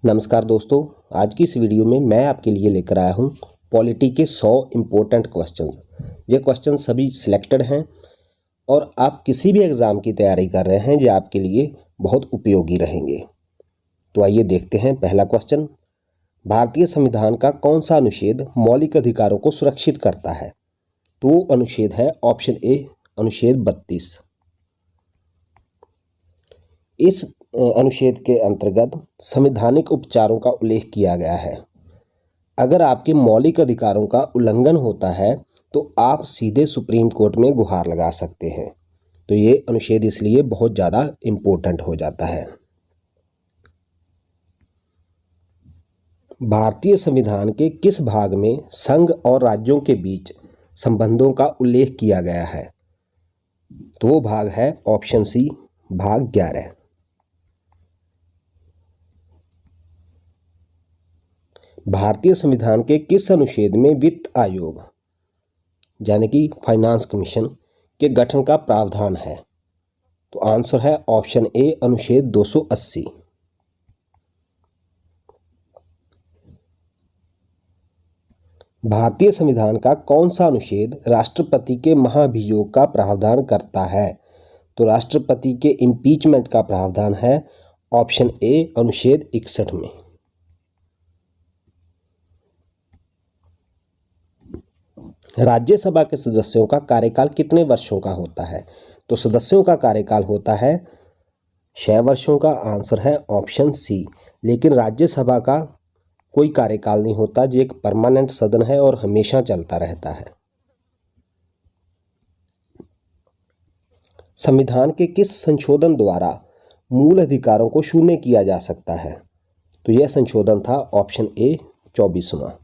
नमस्कार दोस्तों, आज की इस वीडियो में मैं आपके लिए लेकर आया हूं पॉलिटी के 100 इम्पोर्टेंट क्वेश्चंस। ये क्वेश्चन सभी सिलेक्टेड हैं और आप किसी भी एग्ज़ाम की तैयारी कर रहे हैं, ये आपके लिए बहुत उपयोगी रहेंगे। तो आइए देखते हैं पहला क्वेश्चन। भारतीय संविधान का कौन सा अनुच्छेद मौलिक अधिकारों को सुरक्षित करता है? तो वो अनुच्छेद है ऑप्शन ए, अनुच्छेद 32। इस अनुच्छेद के अंतर्गत संवैधानिक उपचारों का उल्लेख किया गया है। अगर आपके मौलिक अधिकारों का उल्लंघन होता है तो आप सीधे सुप्रीम कोर्ट में गुहार लगा सकते हैं। तो ये अनुच्छेद इसलिए बहुत ज़्यादा इम्पोर्टेंट हो जाता है। भारतीय संविधान के किस भाग में संघ और राज्यों के बीच संबंधों का उल्लेख किया गया है? तो वो भाग है ऑप्शन सी, भाग 11। भारतीय संविधान के किस अनुच्छेद में वित्त आयोग यानी कि फाइनेंस कमीशन के गठन का प्रावधान है? तो आंसर है ऑप्शन ए, अनुच्छेद 280। भारतीय संविधान का कौन सा अनुच्छेद राष्ट्रपति के महाभियोग का प्रावधान करता है? तो राष्ट्रपति के इम्पीचमेंट का प्रावधान है ऑप्शन ए, अनुच्छेद 61 में। राज्यसभा के सदस्यों का कार्यकाल कितने वर्षों का होता है? तो सदस्यों का कार्यकाल होता है 6 वर्षों का। आंसर है ऑप्शन सी। लेकिन राज्यसभा का कोई कार्यकाल नहीं होता, जो एक परमानेंट सदन है और हमेशा चलता रहता है। संविधान के किस संशोधन द्वारा मूल अधिकारों को शून्य किया जा सकता है? तो यह संशोधन था ऑप्शन ए, 24वां।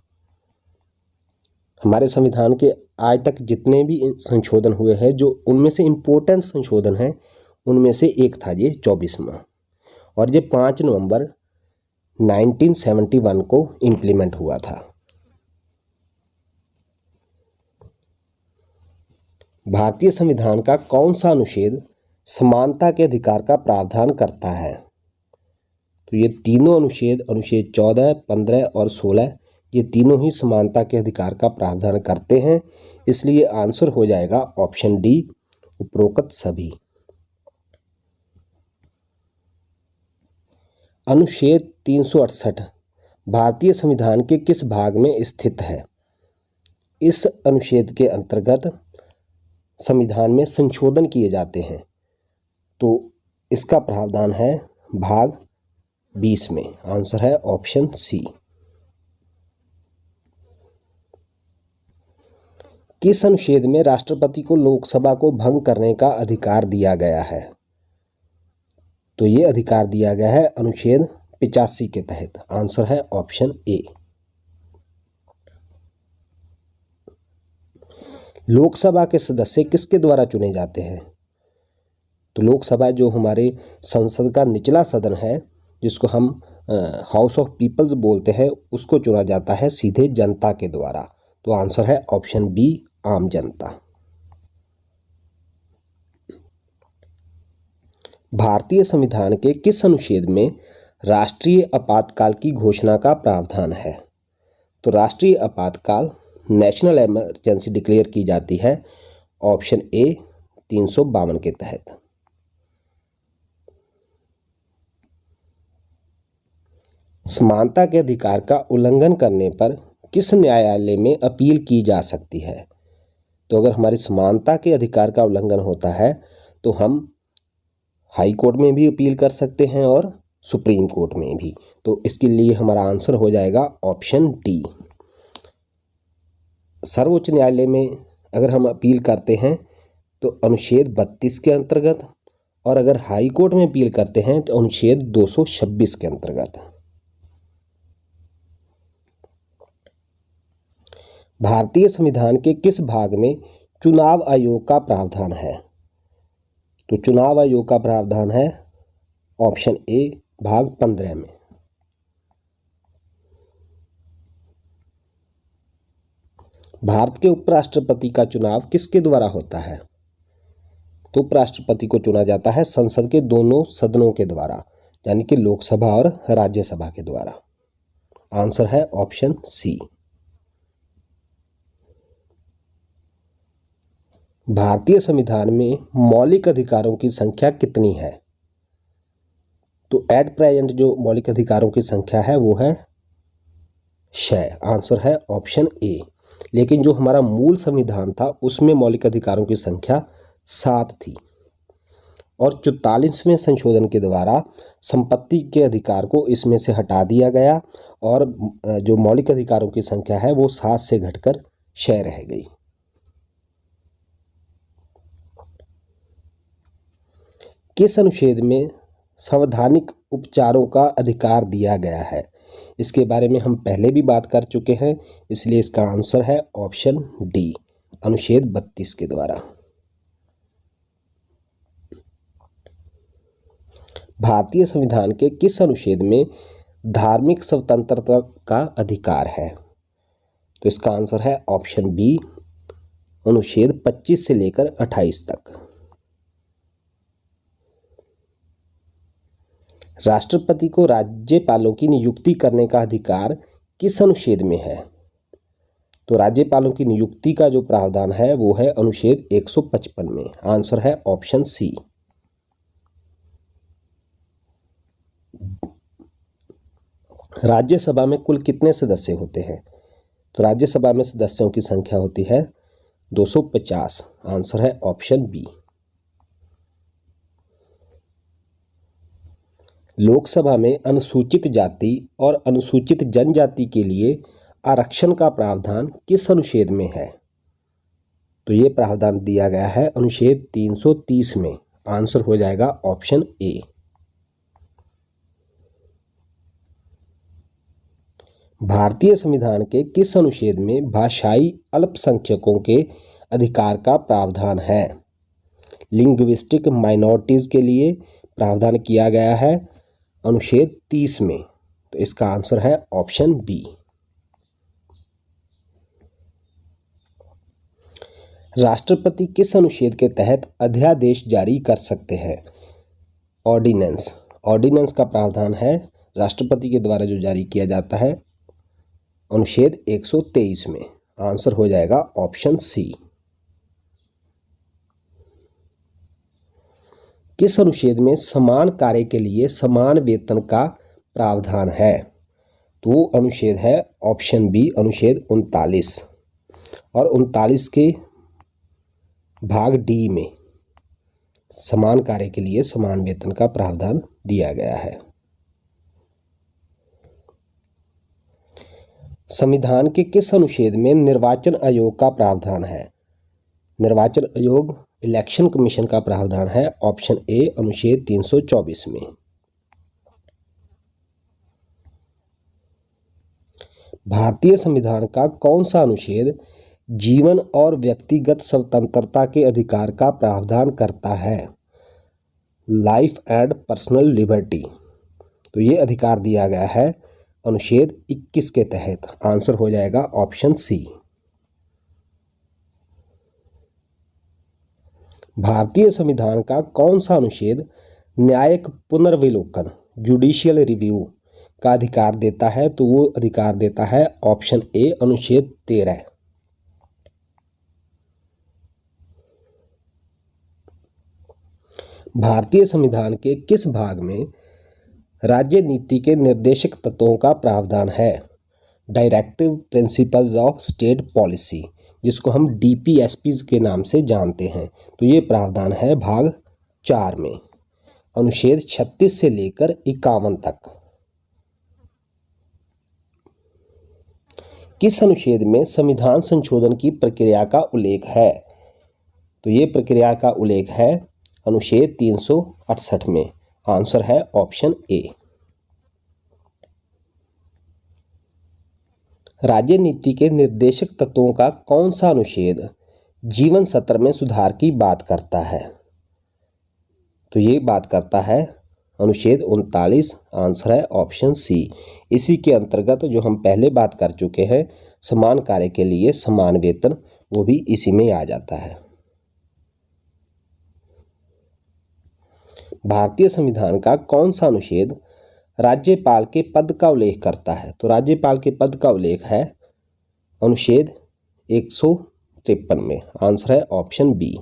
हमारे संविधान के आज तक जितने भी संशोधन हुए हैं, जो उनमें से इम्पोर्टेंट संशोधन हैं, उनमें से एक था ये 24वां, और ये 5 नवंबर 1971 को इम्प्लीमेंट हुआ था। भारतीय संविधान का कौन सा अनुच्छेद समानता के अधिकार का प्रावधान करता है? तो ये तीनों अनुच्छेद, अनुच्छेद 14, 15 और 16, ये तीनों ही समानता के अधिकार का प्रावधान करते हैं। इसलिए आंसर हो जाएगा ऑप्शन डी, उपरोक्त सभी। अनुच्छेद 368 भारतीय संविधान के किस भाग में स्थित है? इस अनुच्छेद के अंतर्गत संविधान में संशोधन किए जाते हैं। तो इसका प्रावधान है भाग 20 में। आंसर है ऑप्शन सी। किस अनुच्छेद में राष्ट्रपति को लोकसभा को भंग करने का अधिकार दिया गया है? तो ये अधिकार दिया गया है अनुच्छेद 85 के तहत। आंसर है ऑप्शन ए। लोकसभा के सदस्य किसके द्वारा चुने जाते हैं? तो लोकसभा जो हमारे संसद का निचला सदन है, जिसको हम हाउस ऑफ पीपल्स बोलते हैं, उसको चुना जाता है सीधे जनता के द्वारा। तो आंसर है ऑप्शन बी, आम जनता। भारतीय संविधान के किस अनुच्छेद में राष्ट्रीय आपातकाल की घोषणा का प्रावधान है? तो राष्ट्रीय आपातकाल, नेशनल इमरजेंसी डिक्लेयर की जाती है ऑप्शन ए, 352 के तहत। समानता के अधिकार का उल्लंघन करने पर किस न्यायालय में अपील की जा सकती है? तो अगर हमारी समानता के अधिकार का उल्लंघन होता है तो हम हाई कोर्ट में भी अपील कर सकते हैं और सुप्रीम कोर्ट में भी। तो इसके लिए हमारा आंसर हो जाएगा ऑप्शन डी। सर्वोच्च न्यायालय में अगर हम अपील करते हैं तो अनुच्छेद 32 के अंतर्गत, और अगर हाई कोर्ट में अपील करते हैं तो अनुच्छेद 226 के अंतर्गत। भारतीय संविधान के किस भाग में चुनाव आयोग का प्रावधान है? तो चुनाव आयोग का प्रावधान है ऑप्शन ए, भाग 15 में। भारत के उपराष्ट्रपति का चुनाव किसके द्वारा होता है? तो उपराष्ट्रपति को चुना जाता है संसद के दोनों सदनों के द्वारा, यानी कि लोकसभा और राज्यसभा के द्वारा। आंसर है ऑप्शन सी। भारतीय संविधान में मौलिक अधिकारों की संख्या कितनी है? तो एट प्रेजेंट जो मौलिक अधिकारों की संख्या है वो है 6। आंसर है ऑप्शन ए। लेकिन जो हमारा मूल संविधान था उसमें मौलिक अधिकारों की संख्या 7 थी और 44वें संशोधन के द्वारा संपत्ति के अधिकार को इसमें से हटा दिया गया और जो मौलिक अधिकारों की संख्या है वो 7 से घटकर 6 रह गई। किस अनुच्छेद में संवैधानिक उपचारों का अधिकार दिया गया है? इसके बारे में हम पहले भी बात कर चुके हैं, इसलिए इसका आंसर है ऑप्शन डी, अनुच्छेद 32 के द्वारा। भारतीय संविधान के किस अनुच्छेद में धार्मिक स्वतंत्रता का अधिकार है? तो इसका आंसर है ऑप्शन बी, अनुच्छेद 25 से लेकर 28 तक। राष्ट्रपति को राज्यपालों की नियुक्ति करने का अधिकार किस अनुच्छेद में है? तो राज्यपालों की नियुक्ति का जो प्रावधान है वो है अनुच्छेद 155 में। आंसर है ऑप्शन सी। राज्यसभा में कुल कितने सदस्य होते हैं? तो राज्यसभा में सदस्यों की संख्या होती है 250। आंसर है ऑप्शन बी। लोकसभा में अनुसूचित जाति और अनुसूचित जनजाति के लिए आरक्षण का प्रावधान किस अनुच्छेद में है? तो ये प्रावधान दिया गया है अनुच्छेद 330 में। आंसर हो जाएगा ऑप्शन ए। भारतीय संविधान के किस अनुच्छेद में भाषाई अल्पसंख्यकों के अधिकार का प्रावधान है? लिंग्विस्टिक माइनॉरिटीज के लिए प्रावधान किया गया है अनुच्छेद 30 में। तो इसका आंसर है ऑप्शन बी। राष्ट्रपति किस अनुच्छेद के तहत अध्यादेश जारी कर सकते हैं? ऑर्डिनेंस। ऑर्डिनेंस का प्रावधान है राष्ट्रपति के द्वारा जो जारी किया जाता है अनुच्छेद 123 में। आंसर हो जाएगा ऑप्शन सी। किस अनुच्छेद में समान कार्य के लिए समान वेतन का प्रावधान है? तो वो अनुच्छेद है ऑप्शन बी, अनुच्छेद 39। और 39 के भाग डी में समान कार्य के लिए समान वेतन का प्रावधान दिया गया है। संविधान के किस अनुच्छेद में निर्वाचन आयोग का प्रावधान है? निर्वाचन आयोग इलेक्शन कमीशन का प्रावधान है ऑप्शन ए, अनुच्छेद 324 में। भारतीय संविधान का कौन सा अनुच्छेद जीवन और व्यक्तिगत स्वतंत्रता के अधिकार का प्रावधान करता है? Life and personal liberty. तो ये अधिकार दिया गया है अनुच्छेद 21 के तहत। आंसर हो जाएगा ऑप्शन सी। भारतीय संविधान का कौन सा अनुच्छेद न्यायिक पुनर्विलोकन जुडिशियल रिव्यू का अधिकार देता है? तो वो अधिकार देता है ऑप्शन ए, अनुच्छेद 13। भारतीय संविधान के किस भाग में राज्य नीति के निर्देशक तत्वों का प्रावधान है? Directive principles of state policy, जिसको हम डीपीएसपी के नाम से जानते हैं। तो ये प्रावधान है भाग 4 में, अनुच्छेद 36 से लेकर 51 तक। किस अनुच्छेद में संविधान संशोधन की प्रक्रिया का उल्लेख है? तो ये प्रक्रिया का उल्लेख है अनुच्छेद 368 में। आंसर है ऑप्शन ए। राज्य नीति के निर्देशक तत्वों का कौन सा अनुच्छेद जीवन स्तर में सुधार की बात करता है? तो ये बात करता है अनुच्छेद 39। आंसर है ऑप्शन सी। इसी के अंतर्गत जो हम पहले बात कर चुके हैं समान कार्य के लिए समान वेतन, वो भी इसी में आ जाता है। भारतीय संविधान का कौन सा अनुच्छेद राज्यपाल के पद का उल्लेख करता है? तो राज्यपाल के पद का उल्लेख है अनुच्छेद 153 में। आंसर है ऑप्शन बी।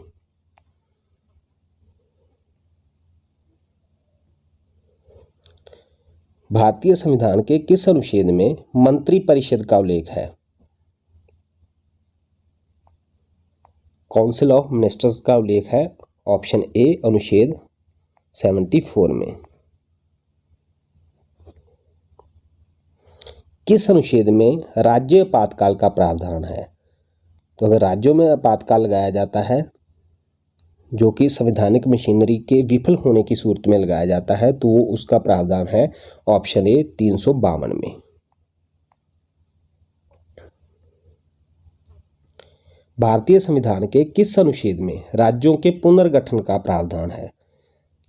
भारतीय संविधान के किस अनुच्छेद में मंत्रिपरिषद का उल्लेख है? काउंसिल ऑफ मिनिस्टर्स का उल्लेख है ऑप्शन ए अनुच्छेद 74 में। किस अनुच्छेद में राज्य आपातकाल का प्रावधान है? तो अगर राज्यों में आपातकाल लगाया जाता है जो कि संवैधानिक मशीनरी के विफल होने की सूरत में लगाया जाता है तो वो उसका प्रावधान है ऑप्शन ए 352 में। भारतीय संविधान के किस अनुच्छेद में राज्यों के पुनर्गठन का प्रावधान है?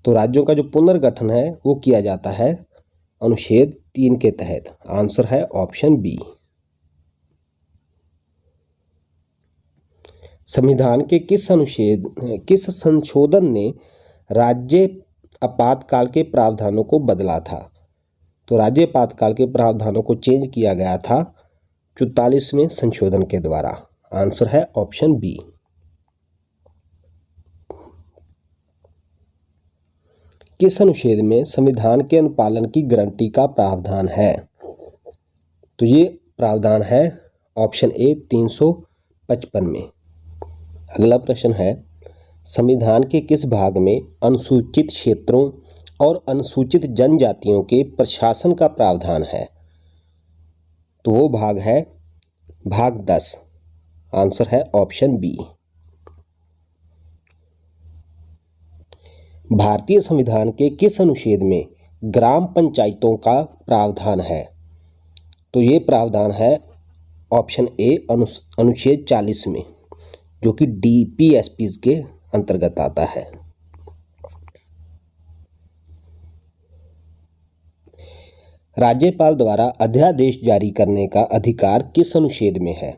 तो राज्यों का जो पुनर्गठन है वो किया जाता है अनुच्छेद 3 के तहत। आंसर है ऑप्शन बी। संविधान के किस संशोधन ने राज्य आपातकाल के प्रावधानों को बदला था? तो राज्य आपातकाल के प्रावधानों को चेंज किया गया था 44वें संशोधन के द्वारा। आंसर है ऑप्शन बी। किस अनुच्छेद में संविधान के अनुपालन की गारंटी का प्रावधान है? तो ये प्रावधान है ऑप्शन ए 355 में। अगला प्रश्न है संविधान के किस भाग में अनुसूचित क्षेत्रों और अनुसूचित जनजातियों के प्रशासन का प्रावधान है? तो वो भाग है भाग 10। आंसर है ऑप्शन बी। भारतीय संविधान के किस अनुच्छेद में ग्राम पंचायतों का प्रावधान है? तो ये प्रावधान है ऑप्शन ए अनुच्छेद 40 में जो कि DPSPs के अंतर्गत आता है। राज्यपाल द्वारा अध्यादेश जारी करने का अधिकार किस अनुच्छेद में है?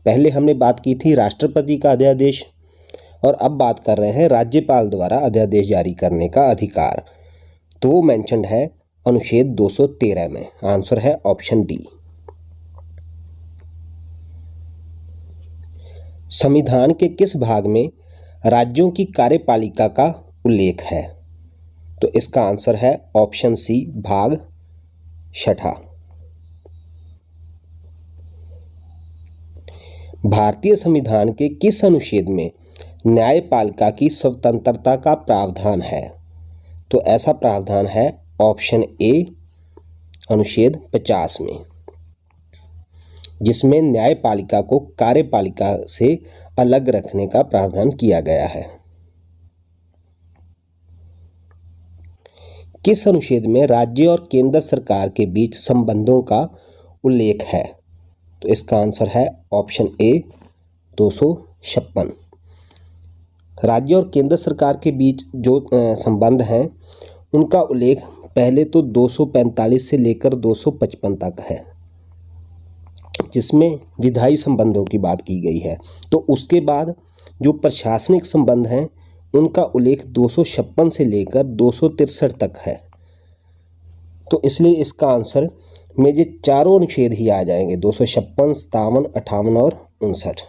पहले हमने बात की थी राष्ट्रपति का अध्यादेश और अब बात कर रहे हैं राज्यपाल द्वारा अध्यादेश जारी करने का अधिकार। तो वो मेंशन्ड है अनुच्छेद 213 में। आंसर है ऑप्शन डी। संविधान के किस भाग में राज्यों की कार्यपालिका का उल्लेख है? तो इसका आंसर है ऑप्शन सी भाग 6। भारतीय संविधान के किस अनुच्छेद में न्यायपालिका की स्वतंत्रता का प्रावधान है? तो ऐसा प्रावधान है ऑप्शन ए अनुच्छेद 50 में जिसमें न्यायपालिका को कार्यपालिका से अलग रखने का प्रावधान किया गया है। किस अनुच्छेद में राज्य और केंद्र सरकार के बीच संबंधों का उल्लेख है? तो इसका आंसर है ऑप्शन ए 256। राज्य और केंद्र सरकार के बीच जो संबंध हैं उनका उल्लेख पहले तो 245 से लेकर 255 तक है जिसमें विधायी संबंधों की बात की गई है। तो उसके बाद जो प्रशासनिक संबंध हैं उनका उल्लेख 256 से लेकर 263 तक है। तो इसलिए इसका आंसर में ये चारों अनुच्छेद ही आ जाएंगे 256, 57, 58 और 59।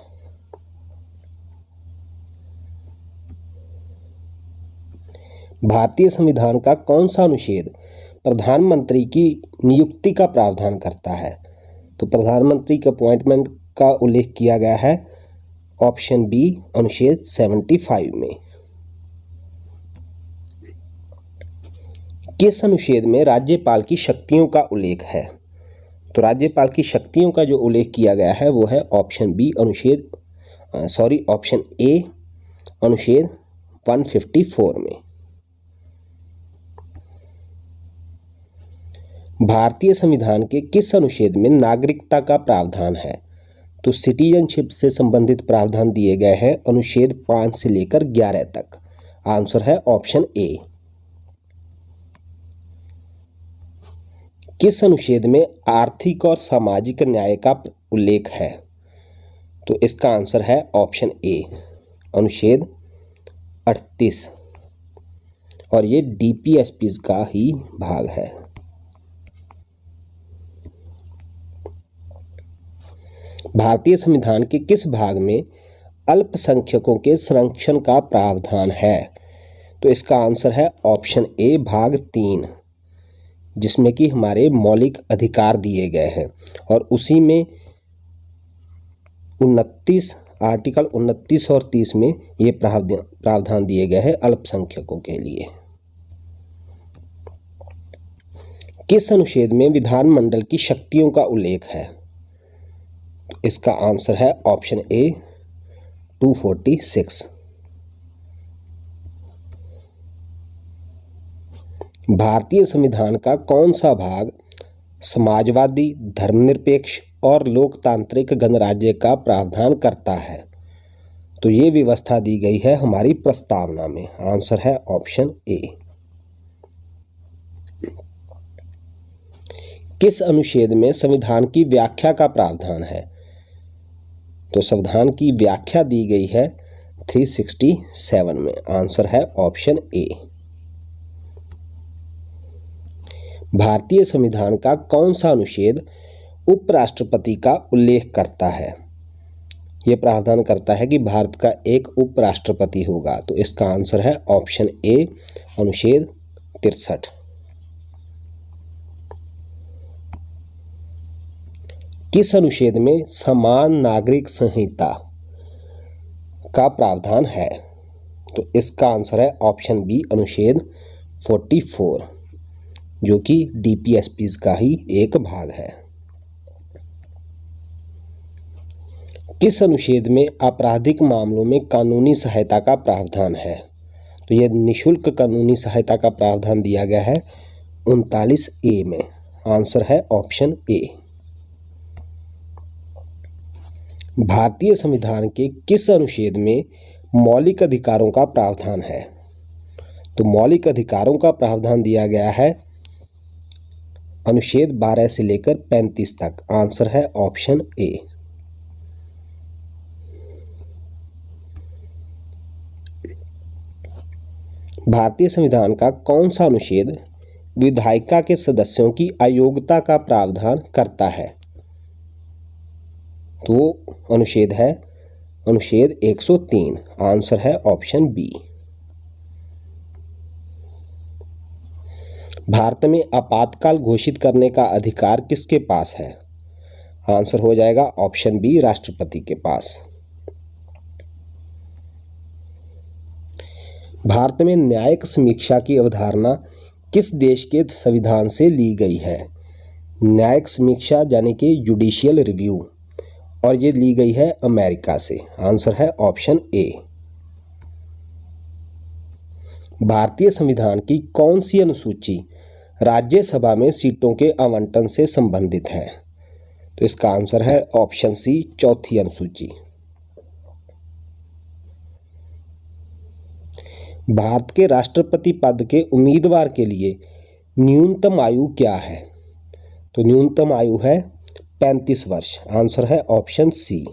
भारतीय संविधान का कौन सा अनुच्छेद प्रधानमंत्री की नियुक्ति का प्रावधान करता है? तो प्रधानमंत्री के अपॉइंटमेंट का उल्लेख किया गया है ऑप्शन बी अनुच्छेद 75 में। किस अनुच्छेद में राज्यपाल की शक्तियों का उल्लेख है? तो राज्यपाल की शक्तियों का जो उल्लेख किया गया है वो है ऑप्शन बी ऑप्शन ए अनुच्छेद 154 में। भारतीय संविधान के किस अनुच्छेद में नागरिकता का प्रावधान है? तो सिटीजनशिप से संबंधित प्रावधान दिए गए हैं अनुच्छेद 5 से लेकर 11 तक। आंसर है ऑप्शन ए। किस अनुच्छेद में आर्थिक और सामाजिक न्याय का उल्लेख है? तो इसका आंसर है ऑप्शन ए अनुच्छेद 38। और ये डीपीएसपी का ही भाग है। भारतीय संविधान के किस भाग में अल्पसंख्यकों के संरक्षण का प्रावधान है? तो इसका आंसर है ऑप्शन ए भाग 3, जिसमें कि हमारे मौलिक अधिकार दिए गए हैं और उसी में 29 आर्टिकल 29 और 30 में ये प्रावधान दिए गए हैं अल्पसंख्यकों के लिए। किस अनुच्छेद में विधानमंडल की शक्तियों का उल्लेख है? इसका आंसर है ऑप्शन ए 246। भारतीय संविधान का कौन सा भाग समाजवादी, धर्मनिरपेक्ष और लोकतांत्रिक गणराज्य का प्रावधान करता है? तो ये व्यवस्था दी गई है हमारी प्रस्तावना में। आंसर है ऑप्शन ए। किस अनुच्छेद में संविधान की व्याख्या का प्रावधान है? तो संविधान की व्याख्या दी गई है 367 में। आंसर है ऑप्शन ए। भारतीय संविधान का कौन सा अनुच्छेद उपराष्ट्रपति का उल्लेख करता है? यह प्रावधान करता है कि भारत का एक उपराष्ट्रपति होगा। तो इसका आंसर है ऑप्शन ए अनुच्छेद 63। किस अनुच्छेद में समान नागरिक संहिता का प्रावधान है? तो इसका आंसर है ऑप्शन बी अनुच्छेद 44, जो कि डीपीएसपी का ही एक भाग है। किस अनुच्छेद में आपराधिक मामलों में कानूनी सहायता का प्रावधान है? तो यह निःशुल्क कानूनी सहायता का प्रावधान दिया गया है 39A में। आंसर है ऑप्शन ए। भारतीय संविधान के किस अनुच्छेद में मौलिक अधिकारों का प्रावधान है? तो मौलिक अधिकारों का प्रावधान दिया गया है अनुच्छेद 12 से लेकर 35 तक। आंसर है ऑप्शन ए। भारतीय संविधान का कौन सा अनुच्छेद विधायिका के सदस्यों की अयोग्यता का प्रावधान करता है? तो अनुच्छेद है अनुच्छेद 103। आंसर है ऑप्शन बी। भारत में आपातकाल घोषित करने का अधिकार किसके पास है? आंसर हो जाएगा ऑप्शन बी राष्ट्रपति के पास। भारत में न्यायिक समीक्षा की अवधारणा किस देश के संविधान से ली गई है? न्यायिक समीक्षा यानी कि जुडिशियल रिव्यू, और ये ली गई है अमेरिका से। आंसर है ऑप्शन ए। भारतीय संविधान की कौन सी अनुसूची राज्यसभा में सीटों के आवंटन से संबंधित है? तो इसका आंसर है ऑप्शन सी चौथी अनुसूची। भारत के राष्ट्रपति पद के उम्मीदवार के लिए न्यूनतम आयु क्या है? तो न्यूनतम आयु है 35 वर्ष। आंसर है ऑप्शन सी।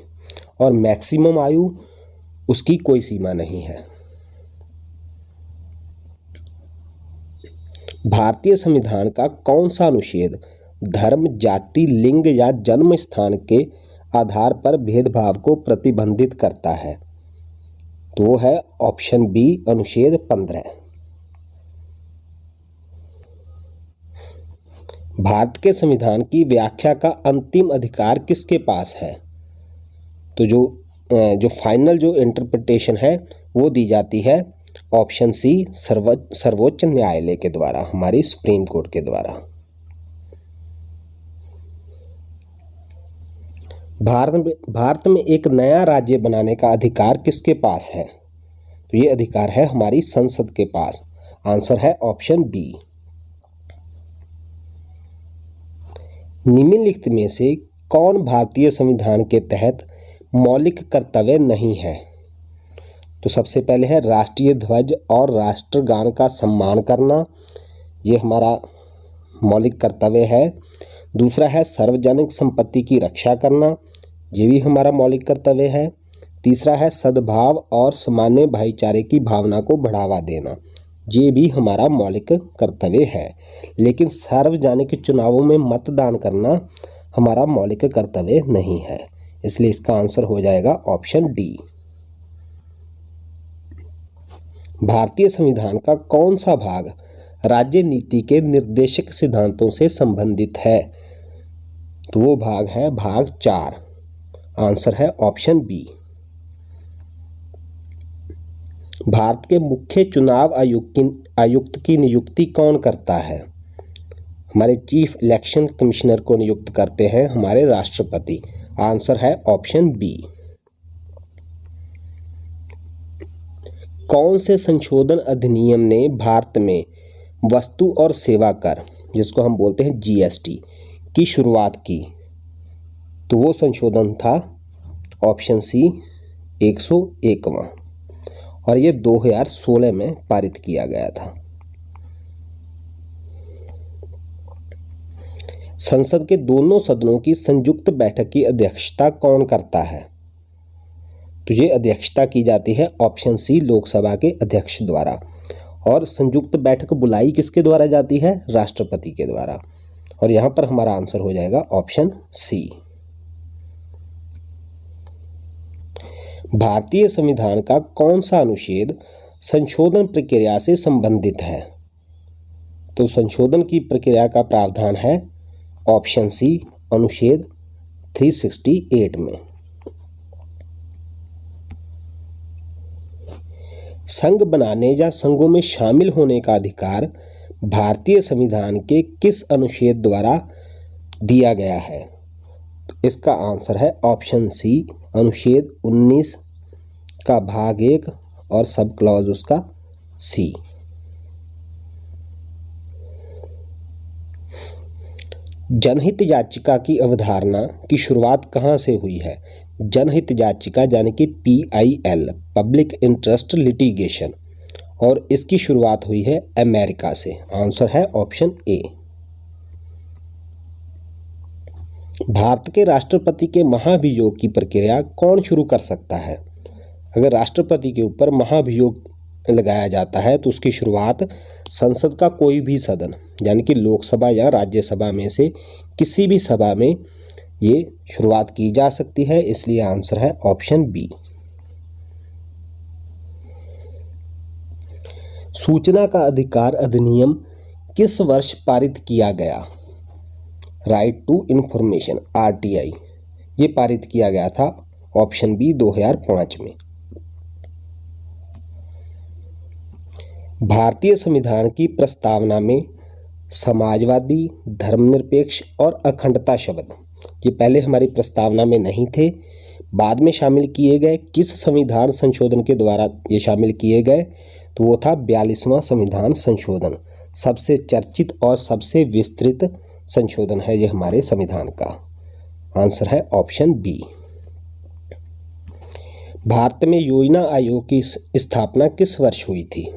और मैक्सिमम आयु उसकी कोई सीमा नहीं है। भारतीय संविधान का कौन सा अनुच्छेद धर्म, जाति, लिंग या जन्म स्थान के आधार पर भेदभाव को प्रतिबंधित करता है? तो वो है ऑप्शन बी अनुच्छेद 15। भारत के संविधान की व्याख्या का अंतिम अधिकार किसके पास है? तो जो फाइनल जो इंटरप्रिटेशन है वो दी जाती है ऑप्शन सी सर्वोच्च न्यायालय के द्वारा, हमारी सुप्रीम कोर्ट के द्वारा। भारत में एक नया राज्य बनाने का अधिकार किसके पास है? तो ये अधिकार है हमारी संसद के पास। आंसर है ऑप्शन बी। निम्नलिखित में से कौन भारतीय संविधान के तहत मौलिक कर्तव्य नहीं है? तो सबसे पहले है राष्ट्रीय ध्वज और राष्ट्रगान का सम्मान करना, ये हमारा मौलिक कर्तव्य है। दूसरा है सार्वजनिक संपत्ति की रक्षा करना, ये भी हमारा मौलिक कर्तव्य है। तीसरा है सद्भाव और सामान्य भाईचारे की भावना को बढ़ावा देना, ये भी हमारा मौलिक कर्तव्य है, लेकिन सार्वजनिक चुनावों में मतदान करना हमारा मौलिक कर्तव्य नहीं है। इसलिए इसका आंसर हो जाएगा ऑप्शन डी। भारतीय संविधान का कौन सा भाग राज्य नीति के निर्देशक सिद्धांतों से संबंधित है? तो वो भाग है भाग 4। आंसर है ऑप्शन बी। भारत के मुख्य चुनाव आयुक्त की नियुक्ति कौन करता है? हमारे चीफ इलेक्शन कमिश्नर को नियुक्त करते हैं हमारे राष्ट्रपति। आंसर है ऑप्शन बी। कौन से संशोधन अधिनियम ने भारत में वस्तु और सेवा कर, जिसको हम बोलते हैं जीएसटी, की शुरुआत की? तो वो संशोधन था ऑप्शन सी 101वां, और ये 2016 में पारित किया गया था। संसद के दोनों सदनों की संयुक्त बैठक की अध्यक्षता कौन करता है? तो ये अध्यक्षता की जाती है ऑप्शन सी लोकसभा के अध्यक्ष द्वारा, और संयुक्त बैठक बुलाई किसके द्वारा जाती है? राष्ट्रपति के द्वारा। और यहाँ पर हमारा आंसर हो जाएगा ऑप्शन सी। भारतीय संविधान का कौन सा अनुच्छेद संशोधन प्रक्रिया से संबंधित है? तो संशोधन की प्रक्रिया का प्रावधान है ऑप्शन सी अनुच्छेद 368 में। संघ बनाने या संघों में शामिल होने का अधिकार भारतीय संविधान के किस अनुच्छेद द्वारा दिया गया है? इसका आंसर है ऑप्शन सी अनुच्छेद 19 का भाग 1 और सब क्लॉज उसका सी। जनहित याचिका की अवधारणा की शुरुआत कहाँ से हुई है? जनहित याचिका यानी कि PIL पब्लिक इंटरेस्ट लिटिगेशन, और इसकी शुरुआत हुई है अमेरिका से। आंसर है ऑप्शन ए। भारत के राष्ट्रपति के महाभियोग की प्रक्रिया कौन शुरू कर सकता है? अगर राष्ट्रपति के ऊपर महाभियोग लगाया जाता है तो उसकी शुरुआत संसद का कोई भी सदन यानी कि लोकसभा या राज्यसभा में से किसी भी सभा में ये शुरुआत की जा सकती है। इसलिए आंसर है ऑप्शन बी। सूचना का अधिकार अधिनियम किस वर्ष पारित किया गया? राइट टू इंफॉर्मेशन RTI ये पारित किया गया था ऑप्शन बी 2005 में। भारतीय संविधान की प्रस्तावना में समाजवादी, धर्मनिरपेक्ष और अखंडता शब्द ये पहले हमारी प्रस्तावना में नहीं थे, बाद में शामिल किए गए। किस संविधान संशोधन के द्वारा ये शामिल किए गए? तो वो था 42वां संविधान संशोधन। सबसे चर्चित और सबसे विस्तृत संशोधन है ये हमारे संविधान का। आंसर है ऑप्शन बी। भारत में योजना आयोग की स्थापना किस वर्ष हुई थी?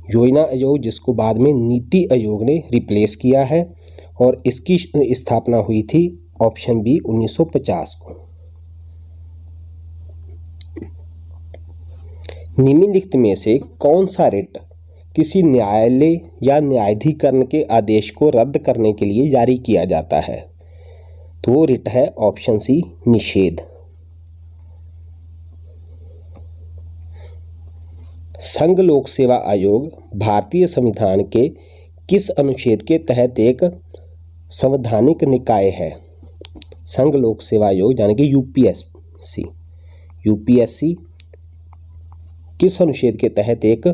योजना आयोग जिसको बाद में नीति आयोग ने रिप्लेस किया है, और इसकी स्थापना हुई थी ऑप्शन बी 1950 को। निम्नलिखित में से कौन सा रिट किसी न्यायालय या न्यायाधिकरण के आदेश को रद्द करने के लिए जारी किया जाता है? तो वो रिट है ऑप्शन सी निषेध। संघ लोक सेवा आयोग भारतीय संविधान के किस अनुच्छेद के तहत एक संवैधानिक निकाय है? संघ लोक सेवा आयोग यानी कि यूपीएससी किस अनुच्छेद के तहत एक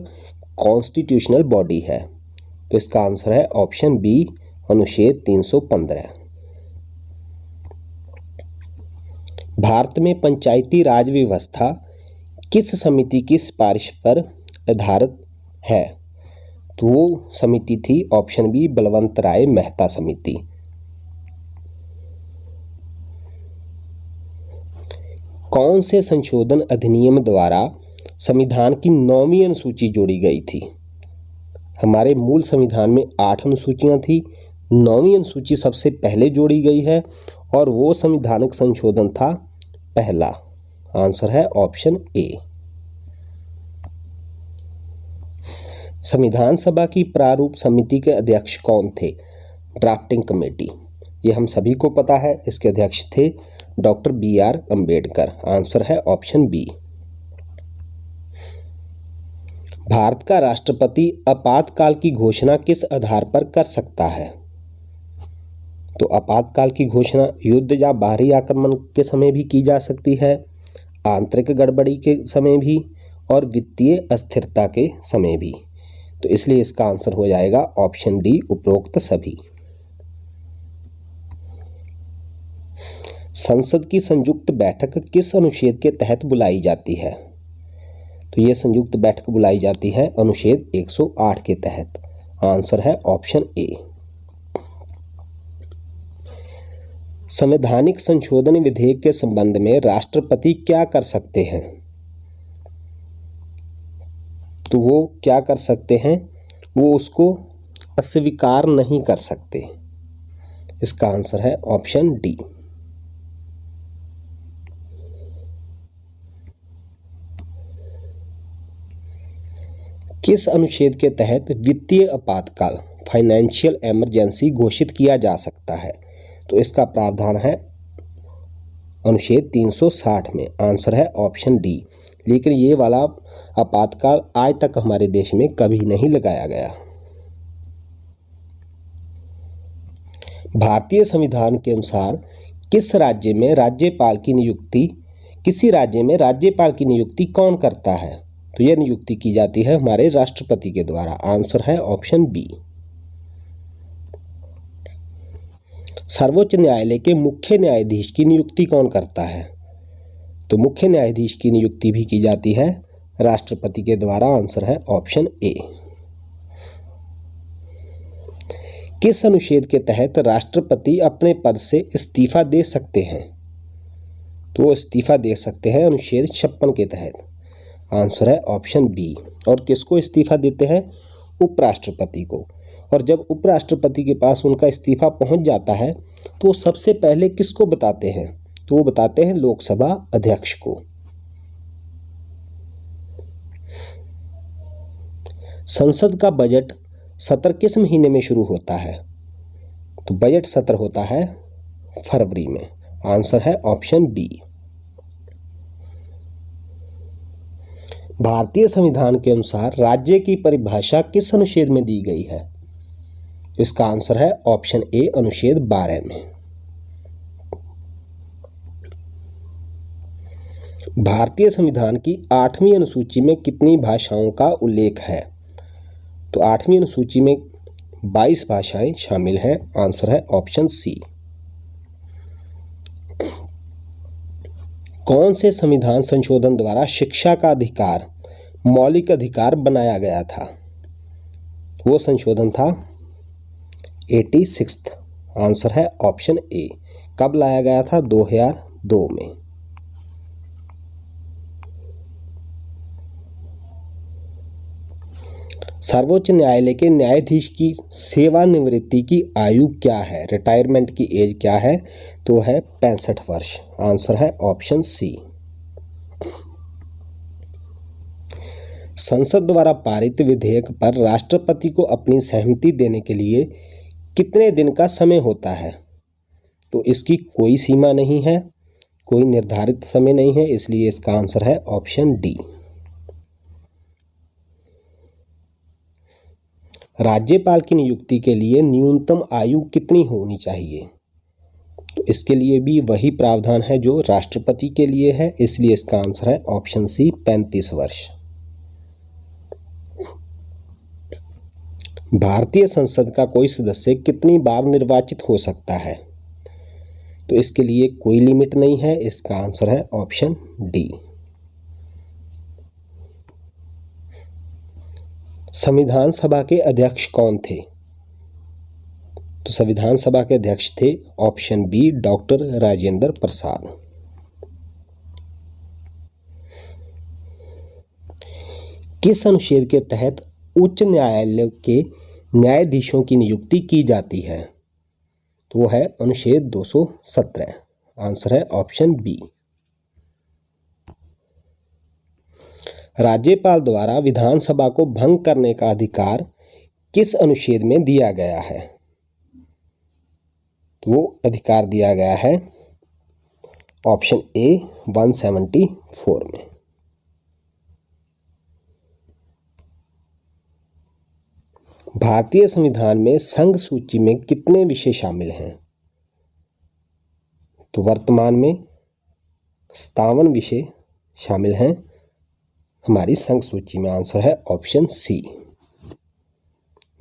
कॉन्स्टिट्यूशनल बॉडी है? तो इसका आंसर है ऑप्शन बी अनुच्छेद 315। भारत में पंचायती राज व्यवस्था किस समिति की सिफारिश पर आधारित है? तो वो समिति थी ऑप्शन बी बलवंत राय मेहता समिति। कौन से संशोधन अधिनियम द्वारा संविधान की 9वीं अनुसूची जोड़ी गई थी? हमारे मूल संविधान में 8 अनुसूचियां थी, 9वीं अनुसूची सबसे पहले जोड़ी गई है, और वो संविधानिक संशोधन था पहला। आंसर है ऑप्शन ए। संविधान सभा की प्रारूप समिति के अध्यक्ष कौन थे? ड्राफ्टिंग कमेटी, ये हम सभी को पता है। इसके अध्यक्ष थे डॉक्टर BR अम्बेडकर। आंसर है ऑप्शन बी। भारत का राष्ट्रपति आपातकाल की घोषणा किस आधार पर कर सकता है? तो आपातकाल की घोषणा युद्ध या बाहरी आक्रमण के समय भी की जा सकती है, आंतरिक गड़बड़ी के समय भी, और वित्तीय अस्थिरता के समय भी। तो इसलिए इसका आंसर हो जाएगा ऑप्शन डी, उपरोक्त सभी। संसद की संयुक्त बैठक किस अनुच्छेद के तहत बुलाई जाती है? तो ये संयुक्त बैठक बुलाई जाती है अनुच्छेद 108 के तहत। आंसर है ऑप्शन ए। संवैधानिक संशोधन विधेयक के संबंध में राष्ट्रपति क्या कर सकते हैं? तो वो क्या कर सकते हैं? वो उसको अस्वीकार नहीं कर सकते। इसका आंसर है ऑप्शन डी। किस अनुच्छेद के तहत वित्तीय आपातकाल फाइनेंशियल इमरजेंसी घोषित किया जा सकता है? तो इसका प्रावधान है अनुच्छेद 360 में। आंसर है ऑप्शन डी। लेकिन ये वाला आपातकाल आज तक हमारे देश में कभी नहीं लगाया गया। भारतीय संविधान के अनुसार किसी राज्य में राज्यपाल की नियुक्ति कौन करता है? तो यह नियुक्ति की जाती है हमारे राष्ट्रपति के द्वारा। आंसर है ऑप्शन बी। सर्वोच्च न्यायालय के मुख्य न्यायाधीश की नियुक्ति कौन करता है? तो मुख्य न्यायाधीश की नियुक्ति भी की जाती है राष्ट्रपति के द्वारा। आंसर है ऑप्शन ए। किस अनुच्छेद के तहत राष्ट्रपति अपने पद से इस्तीफा दे सकते हैं? तो वो इस्तीफा दे सकते हैं अनुच्छेद 56 के तहत। आंसर है ऑप्शन बी। और किसको इस्तीफा देते हैं? उपराष्ट्रपति को। और जब उपराष्ट्रपति के पास उनका इस्तीफा पहुंच जाता है तो सबसे पहले किसको बताते हैं? तो वो बताते हैं लोकसभा अध्यक्ष को। संसद का बजट सत्र किस महीने में शुरू होता है? तो बजट सत्र होता है फरवरी में। आंसर है ऑप्शन बी। भारतीय संविधान के अनुसार राज्य की परिभाषा किस अनुच्छेद में दी गई है? इसका आंसर है ऑप्शन ए, अनुच्छेद 12 में। भारतीय संविधान की 8वीं अनुसूची में कितनी भाषाओं का उल्लेख है? तो 8वीं अनुसूची में 22 भाषाएं शामिल हैं। आंसर है ऑप्शन सी। कौन से संविधान संशोधन द्वारा शिक्षा का अधिकार मौलिक अधिकार बनाया गया था? वो संशोधन था 86। आंसर है ऑप्शन ए। कब लाया गया था? 2002 में। सर्वोच्च न्यायालय के न्यायाधीश की सेवानिवृत्ति की आयु क्या है? रिटायरमेंट की एज क्या है? तो है 65 वर्ष। आंसर है ऑप्शन सी। संसद द्वारा पारित विधेयक पर राष्ट्रपति को अपनी सहमति देने के लिए कितने दिन का समय होता है? तो इसकी कोई सीमा नहीं है, कोई निर्धारित समय नहीं है, इसलिए इसका आंसर है ऑप्शन डी। राज्यपाल की नियुक्ति के लिए न्यूनतम आयु कितनी होनी चाहिए? तो इसके लिए भी वही प्रावधान है जो राष्ट्रपति के लिए है, इसलिए इसका आंसर है ऑप्शन सी, 35 वर्ष। भारतीय संसद का कोई सदस्य कितनी बार निर्वाचित हो सकता है? तो इसके लिए कोई लिमिट नहीं है, इसका आंसर है ऑप्शन डी। संविधान सभा के अध्यक्ष कौन थे? तो संविधान सभा के अध्यक्ष थे option B, doctor Rajendra Prasad. किस अनुच्छेद के तहत उच्च न्यायालय के न्यायाधीशों की नियुक्ति की जाती है? तो वो है अनुच्छेद 217। आंसर है ऑप्शन बी। राज्यपाल द्वारा विधानसभा को भंग करने का अधिकार किस अनुच्छेद में दिया गया है? तो वो अधिकार दिया गया है ऑप्शन ए 174 में। भारतीय संविधान में संघ सूची में कितने विषय शामिल हैं? तो वर्तमान में 57 विषय शामिल हैं हमारी संघ सूची में। आंसर है ऑप्शन सी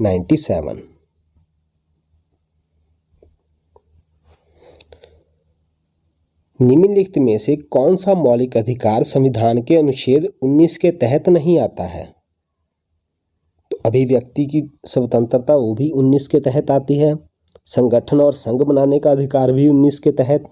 97। निम्नलिखित में से कौन सा मौलिक अधिकार संविधान के अनुच्छेद 19 के तहत नहीं आता है? तो अभिव्यक्ति की स्वतंत्रता वो भी 19 के तहत आती है। संगठन और संघ बनाने का अधिकार भी 19 के तहत।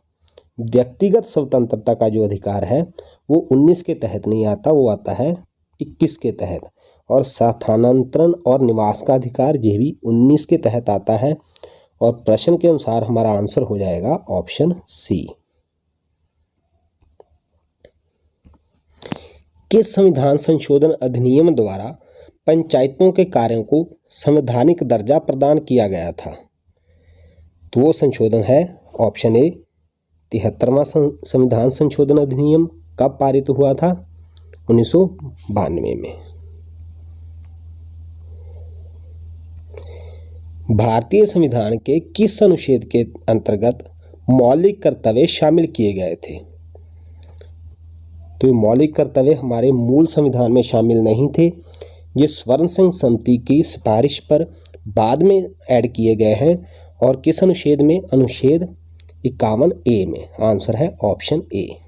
व्यक्तिगत स्वतंत्रता का जो अधिकार है वो 19 के तहत नहीं आता, वो आता है 21 के तहत। और स्थानांतरण और निवास का अधिकार ये भी 19 के तहत आता है। और प्रश्न के अनुसार हमारा आंसर हो जाएगा ऑप्शन सी। किस संविधान संशोधन अधिनियम द्वारा पंचायतों के कार्यों को संवैधानिक दर्जा प्रदान किया गया था? तो वो संशोधन है ऑप्शन ए 73वां संविधान संशोधन अधिनियम। कब पारित हुआ था? 1992 में। भारतीय संविधान के किस अनुच्छेद के अंतर्गत मौलिक कर्तव्य शामिल किए गए थे? तो मौलिक कर्तव्य हमारे मूल संविधान में शामिल नहीं थे, ये स्वर्ण सिंह समिति की सिफारिश पर बाद में ऐड किए गए हैं। और किस अनुच्छेद में? अनुच्छेद 51A में। आंसर है ऑप्शन ए।